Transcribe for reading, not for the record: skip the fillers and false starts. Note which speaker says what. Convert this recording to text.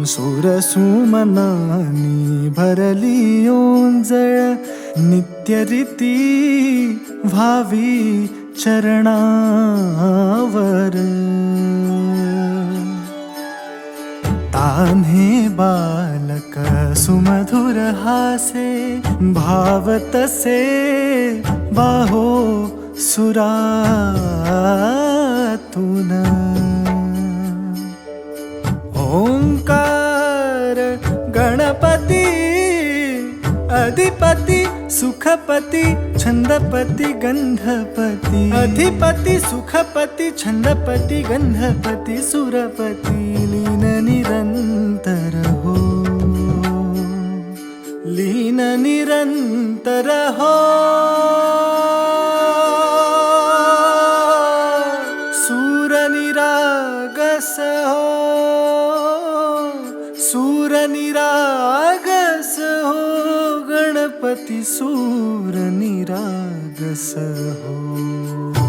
Speaker 1: सुरसुमनानी भरली ओंजळ, नित्यरीती व्हावी चरणावर. तान्हे बालक सुमधुर हासे, भाव तसे बाहो सुरातून. ओंकार गणपती अधिपती सुखपती छंदपती गंधपती. अधिपती सुखपती छंदपती गंधपती सुरपती. लीन निरंतर हो, लीन निरंतर हो. सूर निरागस हो, सूर निरागस हो. गणपती सूर निरागस हो.